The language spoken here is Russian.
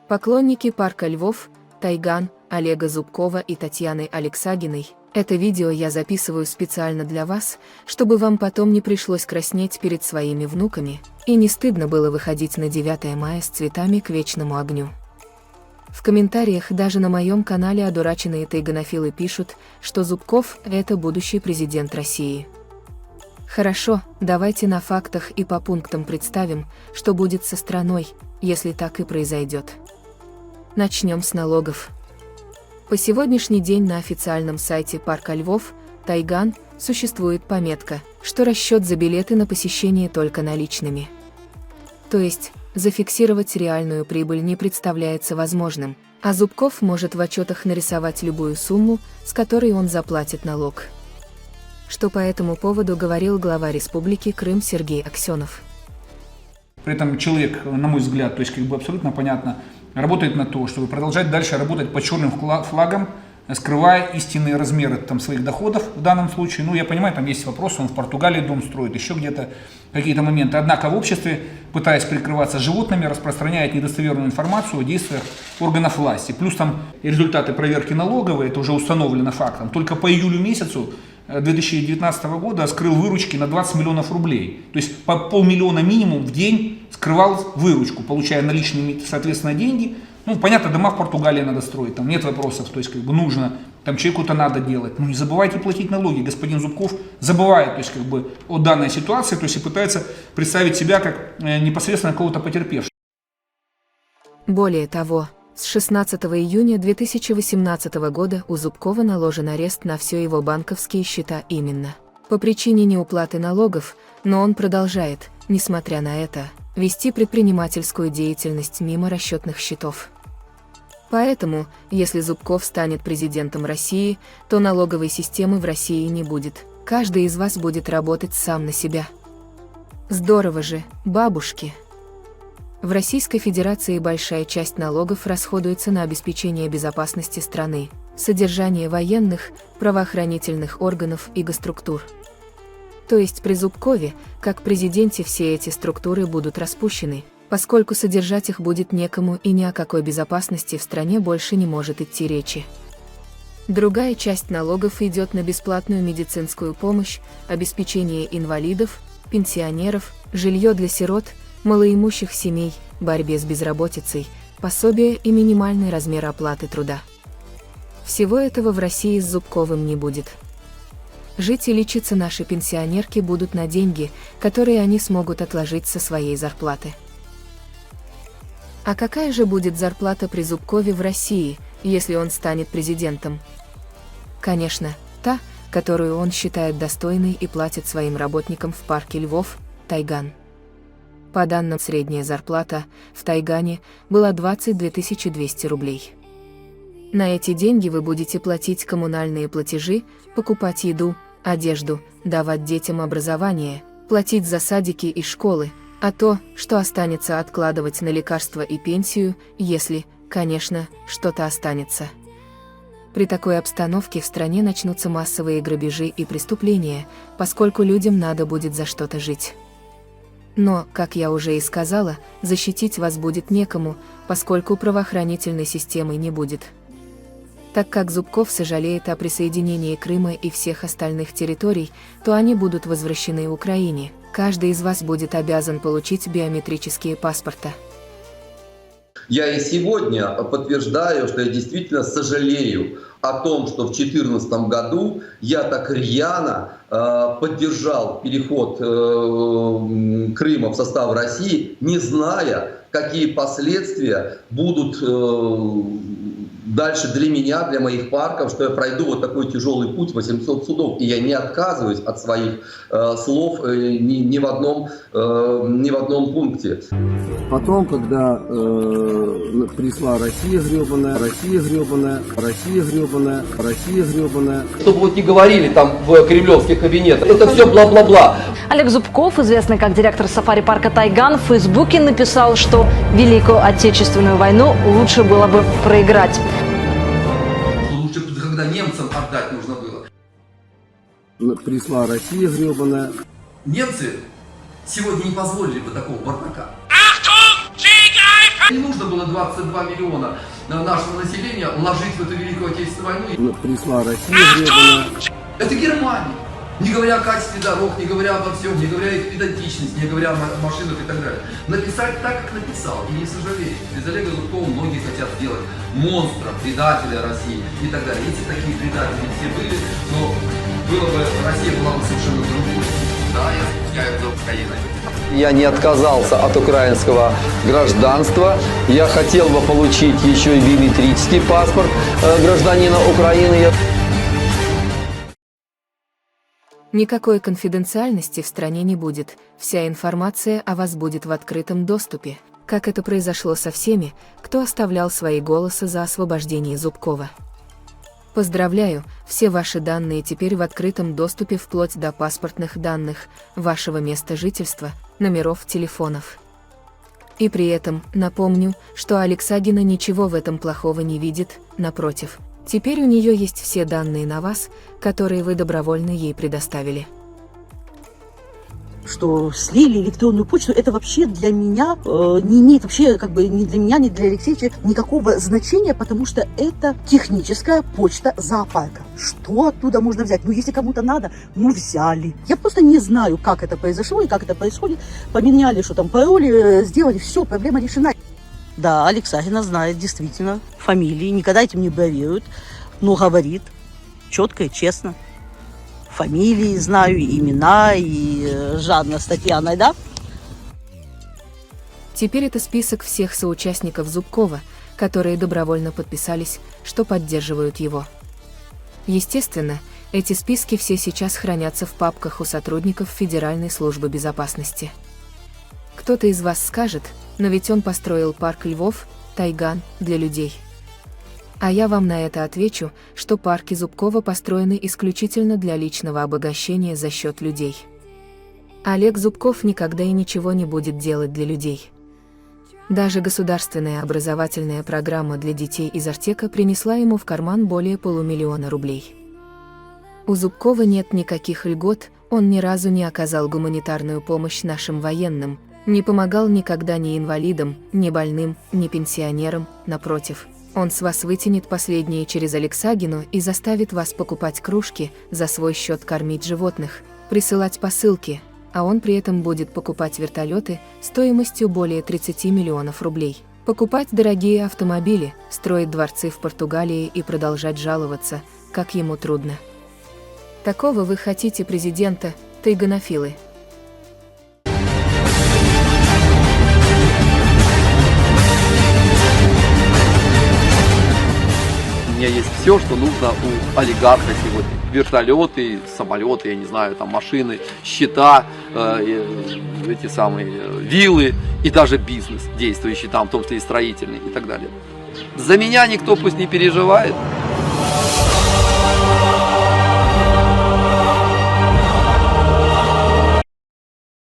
Поклонники парка Львов, Тайган, Олега Зубкова и Татьяны Алексагиной, это видео я записываю специально для вас, чтобы вам потом не пришлось краснеть перед своими внуками, и не стыдно было выходить на 9 мая с цветами к вечному огню. В комментариях даже на моем канале одураченные тайганофилы пишут, что Зубков – это будущий президент России. Хорошо, давайте на фактах и по пунктам представим, что будет со страной, если так и произойдет. Начнем с налогов. По сегодняшний день на официальном сайте парка Львов, Тайган, существует пометка, что расчет за билеты на посещение только наличными. То есть, зафиксировать реальную прибыль не представляется возможным, а Зубков может в отчетах нарисовать любую сумму, с которой он заплатит налог. Что по этому поводу говорил глава Республики Крым Сергей Аксенов. При этом человек, на мой взгляд, то есть абсолютно понятно, работает на то, чтобы продолжать дальше работать под черным флагом, скрывая истинные размеры своих доходов в данном случае. Ну, я понимаю, там есть вопросы, он в Португалии дом строит, еще где-то какие-то моменты. Однако в обществе, пытаясь прикрываться животными, распространяет недостоверную информацию о действиях органов власти. Плюс там результаты проверки налоговой, это уже установлено фактом. Только по июлю месяцу 2019 года скрыл выручки на 20 миллионов рублей. То есть по 500 000 минимум в день скрывал выручку, получая наличными, соответственно, деньги. Ну, понятно, дома в Португалии надо строить, там нет вопросов, то есть нужно, там человеку-то надо делать. Ну, не забывайте платить налоги. Господин Зубков забывает, то есть о данной ситуации, то есть и пытается представить себя как непосредственно кого-то потерпевшего. Более того, с 16 июня 2018 года у Зубкова наложен арест на все его банковские счета именно по причине неуплаты налогов, но он продолжает, несмотря на это, вести предпринимательскую деятельность мимо расчетных счетов. Поэтому, если Зубков станет президентом России, то налоговой системы в России не будет. Каждый из вас будет работать сам на себя. Здорово же, бабушки! В Российской Федерации большая часть налогов расходуется на обеспечение безопасности страны, содержание военных, правоохранительных органов и госструктур. То есть при Зубкове, как президенте, все эти структуры будут распущены, поскольку содержать их будет некому и ни о какой безопасности в стране больше не может идти речи. Другая часть налогов идет на бесплатную медицинскую помощь, обеспечение инвалидов, пенсионеров, жилье для сирот, малоимущих семей, борьбе с безработицей, пособие и минимальный размер оплаты труда. Всего этого в России с Зубковым не будет. Жить и лечиться наши пенсионерки будут на деньги, которые они смогут отложить со своей зарплаты. А какая же будет зарплата при Зубкове в России, если он станет президентом? Конечно, та, которую он считает достойной и платит своим работникам в парке Львов, Тайган. По данным, средняя зарплата в Тайгане была 22 200 рублей. На эти деньги вы будете платить коммунальные платежи, покупать еду, одежду, давать детям образование, платить за садики и школы, а то, что останется, откладывать на лекарства и пенсию, если, конечно, что-то останется. При такой обстановке в стране начнутся массовые грабежи и преступления, поскольку людям надо будет за что-то жить. Но, как я уже и сказала, защитить вас будет некому, поскольку правоохранительной системы не будет. Так как Зубков сожалеет о присоединении Крыма и всех остальных территорий, то они будут возвращены Украине. Каждый из вас будет обязан получить биометрические паспорта. Я и сегодня подтверждаю, что я действительно сожалею о том, что в 2014 году я так рьяно поддержал переход Крыма в состав России, не зная, какие последствия будут дальше для меня, для моих парков, что я пройду вот такой тяжелый путь, 800 судов. И я не отказываюсь от своих слов ни в одном пункте. Потом, когда пришла Россия гребаная, Россия гребаная, Россия гребаная, Россия гребаная. Чтобы вот не говорили там в кремлевских кабинетах, это все бла-бла-бла. Олег Зубков, известный как директор сафари-парка Тайган, в Фейсбуке написал, что Великую Отечественную войну лучше было бы проиграть. Лучше, когда немцам отдать нужно было. Пришла Россия гребаная. Немцы сегодня не позволили бы такого бардака. Не нужно нужно было 22 миллиона нашего населения ложить в эту Великую Отечественную войну. Пришла Россия гребаная. Это Германия. Не говоря о качестве дорог, не говоря обо всем, не говоря о их педантичности, не говоря о машинах и так далее. Написать так, как написал, и не сожалею. Без Олега Зубкова многие хотят сделать монстра, предателя России и так далее. Эти такие предатели все были, но Россия была бы совершенно другой. Да, я скучаю за Украиной. Я не отказался от украинского гражданства. Я хотел бы получить еще и биометрический паспорт гражданина Украины. Никакой конфиденциальности в стране не будет, вся информация о вас будет в открытом доступе, как это произошло со всеми, кто оставлял свои голоса за освобождение Зубкова. Поздравляю, все ваши данные теперь в открытом доступе вплоть до паспортных данных, вашего места жительства, номеров телефонов. И при этом, напомню, что Алексагина ничего в этом плохого не видит, напротив. Теперь у нее есть все данные на вас, которые вы добровольно ей предоставили. Что слили электронную почту, это вообще для меня не имеет вообще ни для меня, ни для Алексеевича никакого значения, потому что это техническая почта зоопарка. Что оттуда можно взять? Ну, если кому-то надо, ну, взяли. Я просто не знаю, как это произошло и как это происходит. Поменяли, что там, пароли, сделали, все, проблема решена. Да, Алексагина знает действительно фамилии, никогда этим не бравирует, но говорит четко и честно. Фамилии знаю, и имена, и Жанна с Татьяной, да? Теперь это список всех соучастников Зубкова, которые добровольно подписались, что поддерживают его. Естественно, эти списки все сейчас хранятся в папках у сотрудников Федеральной службы безопасности. Кто-то из вас скажет, но ведь он построил парк Львов, Тайган, для людей. А я вам на это отвечу, что парки Зубкова построены исключительно для личного обогащения за счет людей. Олег Зубков никогда и ничего не будет делать для людей. Даже государственная образовательная программа для детей из Артека принесла ему в карман более 500 000 рублей. У Зубкова нет никаких льгот, он ни разу не оказал гуманитарную помощь нашим военным, не помогал никогда ни инвалидам, ни больным, ни пенсионерам, напротив. Он с вас вытянет последние через Алексагину и заставит вас покупать кружки, за свой счет кормить животных, присылать посылки, а он при этом будет покупать вертолеты стоимостью более 30 миллионов рублей, покупать дорогие автомобили, строить дворцы в Португалии и продолжать жаловаться, как ему трудно. Такого вы хотите президента, тайганофилы? У меня есть все, что нужно у олигарха сегодня. Вертолеты, самолеты, я не знаю, там машины, счета, эти самые виллы и даже бизнес, действующий там, в том числе и строительный и так далее. За меня никто пусть не переживает.